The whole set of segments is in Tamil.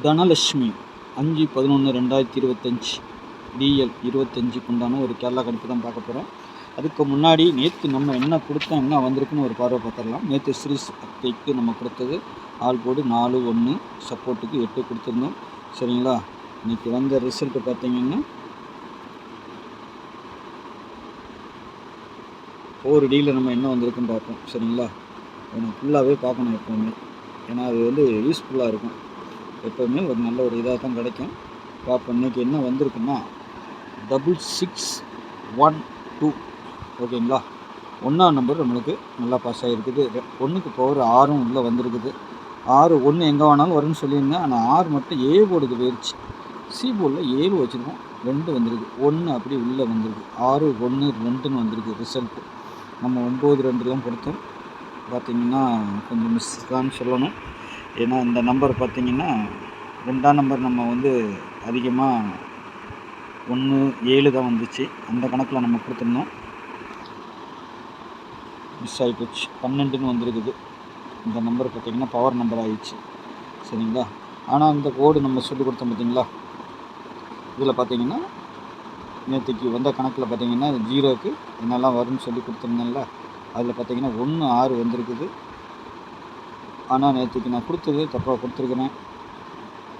தனலட்சுமி 5/11/2025 டிஎல் 25க்கு உண்டான ஒரு கேரளா கணிப்பு தான் பார்க்க போகிறோம். அதுக்கு முன்னாடி நேற்று நம்ம என்ன கொடுத்தோம், என்ன வந்திருக்குன்னு ஒரு பார்வை பார்த்துடலாம். நேற்று ஸ்ரீஸ் அத்தைக்கு நம்ம கொடுத்தது ஆல் போர்டு 4-1, சப்போர்ட்டுக்கு 8 கொடுத்துருந்தோம். சரிங்களா? இன்றைக்கி வந்த ரிசல்ட்டு பார்த்தீங்கன்னா 4Dயில் நம்ம என்ன வந்திருக்குன்னு பார்ப்போம். சரிங்களா? எனக்கு ஃபுல்லாகவே பார்க்கணும் எப்போவுமே, ஏன்னா அது வந்து யூஸ்ஃபுல்லாக இருக்கும். எப்போவுமே ஒரு நல்ல ஒரு இதாக தான் கிடைக்கும். பார்ப்போம். இன்றைக்கி என்ன வந்திருக்குன்னா 6612. ஓகேங்களா? 1ஆம் நம்பர் நம்மளுக்கு நல்லா பாஸ் ஆகிருக்குது. 1க்கு பவர் 6ம் உள்ளே வந்திருக்குது. 6 1 எங்கே வேணாலும் வரும்னு சொல்லியிருந்தேன். ஆனால் 6 மட்டும் ஏ போர்டுக்கு போயிடுச்சு. சி போர்டில் 7 வச்சுருக்கோம், 2 வந்திருக்கு. 1 அப்படி உள்ளே வந்திருக்கு. 6 1 2ன்னு வந்திருக்கு ரிசல்ட்டு. நம்ம 9-2 தான் கொடுத்தோம். பார்த்திங்கன்னா கொஞ்சம் மிஸ் தான் சொல்லணும். ஏன்னா இந்த நம்பர் பார்த்திங்கன்னா 2ஆம் நம்பர் நம்ம வந்து அதிகமாக 1 7 தான் வந்துச்சு. அந்த கணக்கில் நம்ம கொடுத்துருந்தோம். மிஸ் ஆகி போச்சு. 12ன்னு வந்திருக்குது. இந்த நம்பர் பார்த்திங்கன்னா பவர் நம்பர் ஆகிடுச்சு. சரிங்களா? ஆனால் இந்த கோடு நம்ம சொல்லி கொடுத்தோம் பார்த்திங்களா, இதில் பார்த்திங்கன்னா நேற்றுக்கு வந்த கணக்கில் பார்த்திங்கன்னா 0க்கு என்னெல்லாம் வரும்னு சொல்லி கொடுத்துருந்தேன்ல, அதில் பார்த்திங்கன்னா 1 6 வந்திருக்குது. ஆனால் நேற்றுக்கு நான் கொடுத்தது தப்பாக கொடுத்துருக்குறேன்.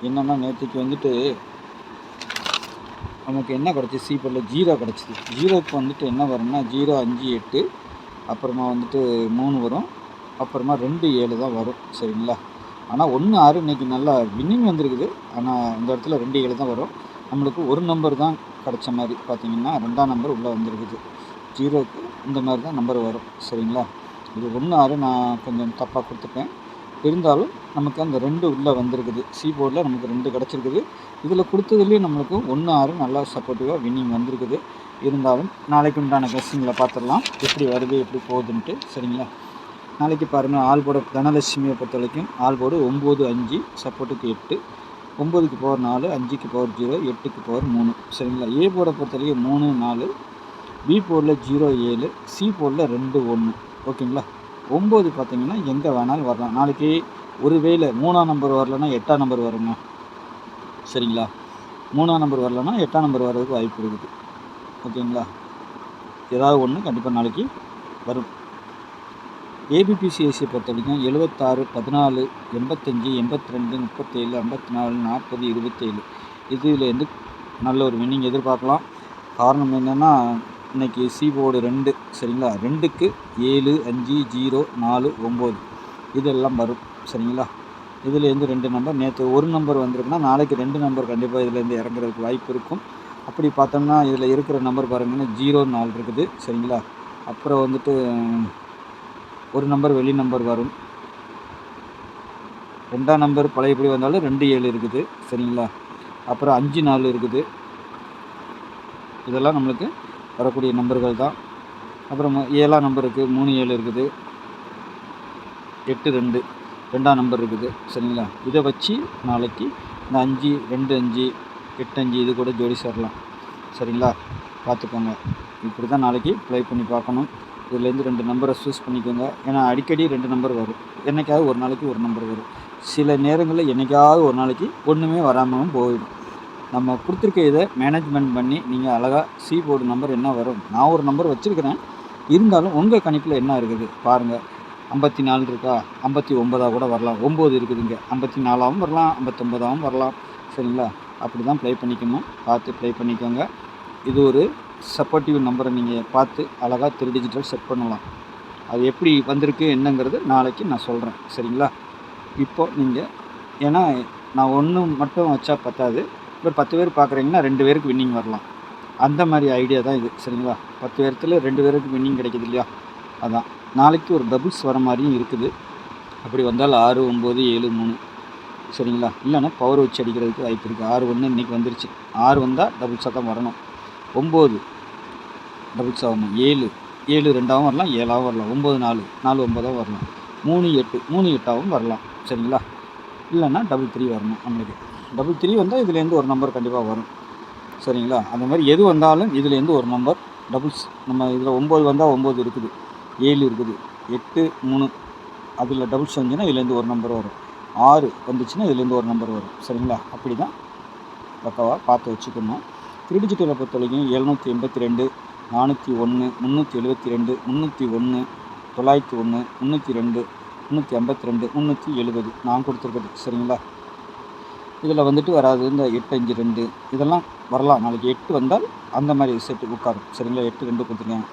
என்னென்னா நேற்றுக்கு வந்துட்டு நமக்கு என்ன கிடச்சி, சி போர்டில் 0 கிடச்சிது. 0க்கு வந்துட்டு என்ன வரும்னா 0 5 8, அப்புறமா வந்துட்டு 3 வரும், அப்புறமா 2 7 தான் வரும். சரிங்களா? ஆனால் 1 6 இன்றைக்கி நல்லா வின்னிங் வந்திருக்குது. ஆனால் இந்த இடத்துல 2 7 தான் வரும். நம்மளுக்கு ஒரு நம்பர் தான் கிடச்ச மாதிரி பார்த்திங்கன்னா 2ஆம் நம்பர் உள்ளே வந்திருக்குது. 0க்கு இந்த மாதிரி தான் நம்பர் வரும். சரிங்களா? இது 1 6 நான் கொஞ்சம் தப்பாக கொடுத்துட்டேன். இருந்தாலும் நமக்கு அந்த 2 உள்ளே வந்திருக்குது. சி போர்டில் நமக்கு 2 கிடச்சிருக்குது. இதில் கொடுத்ததுலேயும் நம்மளுக்கு 1 6 நல்லா சப்போர்ட்டிவாக வின்னிங் வந்திருக்குது. இருந்தாலும் நாளைக்கு உண்டான கெஸ்ஸிங்கில் பார்த்துடலாம் எப்படி வருது எப்படி போகுதுன்ட்டு. சரிங்களா? நாளைக்கு பாருங்கள், ஆல் போர்டு தனலட்சுமியை பொறுத்த வரைக்கும் ஆல் போர்டு 9 5, சப்போர்ட்டுக்கு 8, 9க்கு பவர் 4, 5க்கு பவர் 0, 8க்கு பவர் 3. சரிங்களா? ஏ போர்டை பொறுத்த வரைக்கும் 3 4, பி போர்டில் 0 7, சி போர்டில் 2 1. ஓகேங்களா? 9 பார்த்திங்கன்னா எங்கே வேணாலும் வரலாம். நாளைக்கு ஒருவேளை 3ஆம் நம்பர் வரலன்னா 8ஆம் நம்பர் வருங்க. சரிங்களா? 3ஆம் நம்பர் வரலன்னா 8ஆம் நம்பர் வர்றதுக்கு வாய்ப்பு இருக்குது. ஓகேங்களா? ஏதாவது ஒன்று கண்டிப்பாக நாளைக்கு வரும். ஏபிபிசிஎஸ்சியை பொறுத்த வரைக்கும் 76 14 85 82 37 54 40 27 இதுலேருந்து நல்ல ஒரு வின்னிங் எதிர்பார்க்கலாம். காரணம் என்னென்னா இன்றைக்கி சி போர்டு 2. சரிங்களா? 2க்கு 7 5 0 4 9 இதெல்லாம் வரும். சரிங்களா? இதுலேருந்து 2 நம்பர், நேற்று ஒரு நம்பர் வந்திருக்குன்னா நாளைக்கு 2 நம்பர் கண்டிப்பாக இதுலேருந்து இறங்குறதுக்கு வாய்ப்பு இருக்கும். அப்படி பார்த்தோம்னா இதில் இருக்கிற நம்பர் பாருங்கன்னா 0 4 இருக்குது. சரிங்களா? அப்புறம் வந்துட்டு ஒரு நம்பர் வெளி நம்பர் வரும். 2ஆம் நம்பர் பழையபடி வந்தாலும் 2 7 இருக்குது. சரிங்களா? அப்புறம் 5 4 இருக்குது. இதெல்லாம் நம்மளுக்கு வரக்கூடிய நம்பர்கள் தான். அப்புறம் 7ஆம் நம்பர் இருக்குது, 3 7 இருக்குது, 8 2 2ஆம் நம்பர் இருக்குது. சரிங்களா? இதை வச்சு நாளைக்கு இந்த 5 2 5 8 5 இது கூட ஜோடி சேரலாம். சரிங்களா? பார்த்துக்கோங்க. இப்படி தான் நாளைக்கு ப்ளே பண்ணி பார்க்கணும். இதுலேருந்து 2 நம்பரை சூஸ் பண்ணிக்கோங்க. ஏன்னா அடிக்கடி 2 நம்பர் வரும். என்றைக்காவது ஒரு நாளைக்கு ஒரு நம்பர் வரும். சில நேரங்களில் என்றைக்காவது ஒரு நாளைக்கு ஒன்றுமே வராமலும் போயிடும். நம்ம கொடுத்துருக்க இதை மேனேஜ்மெண்ட் பண்ணி நீங்கள் அழகாக சி போர்டு நம்பர் என்ன வரும், நான் ஒரு நம்பர் வச்சுருக்கிறேன், இருந்தாலும் உங்கள் கணிப்பில் என்ன இருக்குது பாருங்கள். 54 இருக்கா, 59 கூட வரலாம். 9 இருக்குதுங்க, 54ஆகவும் வரலாம், 59ஆகவும் வரலாம். சரிங்களா? அப்படி தான் ப்ளே பண்ணிக்கணும். பார்த்து ப்ளே பண்ணிக்கோங்க. இது ஒரு சப்போர்ட்டிவ் நம்பரை நீங்கள் பார்த்து அழகாக 3 டிஜிட்டல் செட் பண்ணலாம். அது எப்படி வந்திருக்கு என்னங்கிறது நாளைக்கு நான் சொல்கிறேன். சரிங்களா? இப்போ நீங்கள் ஏன்னா நான் ஒன்று மட்டும் வச்சா பத்தாது. இப்போ 10 பேர் பார்க்குறீங்கன்னா 2 பேருக்கு வின்னிங் வரலாம். அந்த மாதிரி ஐடியா தான் இது. சரிங்களா? 10 பேர்த்தில் 2 பேருக்கு வின்னிங் கிடைக்குது இல்லையா? அதான் நாளைக்கு ஒரு டபுள்ஸ் வர மாதிரியும் இருக்குது. அப்படி வந்தால் 6 9 7 3. சரிங்களா? இல்லைன்னா பவர் வச்சு அடிக்கிறதுக்கு வாய்ப்பு இருக்குது. 6 1 இன்றைக்கி வந்துருச்சு. 6 வந்தால் டபுள்ஸாக தான் வரணும். 9 டபுள்ஸ் ஆகணும். 7 7 2ஆகவும் வரலாம், 7ஆகவும் வரலாம். 9 4 4 9ஆகவும் வரலாம். 3 8 3 8ஆகவும் வரலாம். சரிங்களா? இல்லைன்னா 3 வரணும். நம்மளுக்கு 3 வந்தால் இதுலேருந்து ஒரு நம்பர் கண்டிப்பாக வரும். சரிங்களா? அந்த மாதிரி எது வந்தாலும் இதுலேருந்து ஒரு நம்பர் டபுள்ஸ். நம்ம இதில் 9 வந்தால் 9 இருக்குது, 7 இருக்குது, 8 3 அதில் டபுள்ஸ் வந்துச்சுன்னா இதுலேருந்து ஒரு நம்பர் வரும். 6 வந்துச்சுன்னா இதுலேருந்து ஒரு நம்பர் வரும். சரிங்களா? அப்படி தான் பக்காவாக பார்த்து வச்சுக்கணும். 3 டிஜிட்டலை பொறுத்த வரைக்கும் 782, 401, 372, 301, 901, 302, 352, 370 நான் கொடுத்துருக்குறது. சரிங்களா? இதில் வந்துட்டு வராது இந்த 852 இதெல்லாம் வரலாம். நாளைக்கு 8 வந்தால் அந்த மாதிரி செட்டு உட்காரும். சரிங்களா? 82 கொடுத்துருக்கேன்,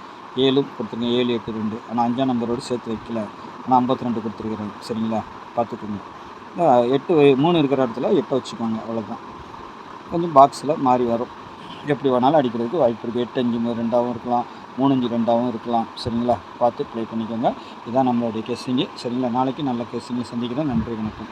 7 கொடுத்துருக்கேன், 782. ஆனால் 5ஆம் நம்பரோடு சேர்த்து வைக்கல. ஆனால் 52 கொடுத்துருக்குறேன். சரிங்களா? பார்த்துக்கோங்க. 8 3 இருக்கிற இடத்துல 8 வச்சுக்கோங்க. அவ்வளோதான். கொஞ்சம் பாக்ஸில் மாறி வரும். எப்படி வேணாலும் அடிக்கிறதுக்கு வாய்ப்பு இருக்குது. 8-5 2ஆகவும் இருக்கலாம், 3-5 2ஆகவும் இருக்கலாம். சரிங்களா? பார்த்து ப்ளே பண்ணிக்கோங்க. இதுதான் நம்மளுடைய கெஸ்ஸிங்கு. சரிங்களா? நாளைக்கு நல்ல கெஸ்ஸிங்கை சந்திக்கிறேன். நன்றி, வணக்கம்.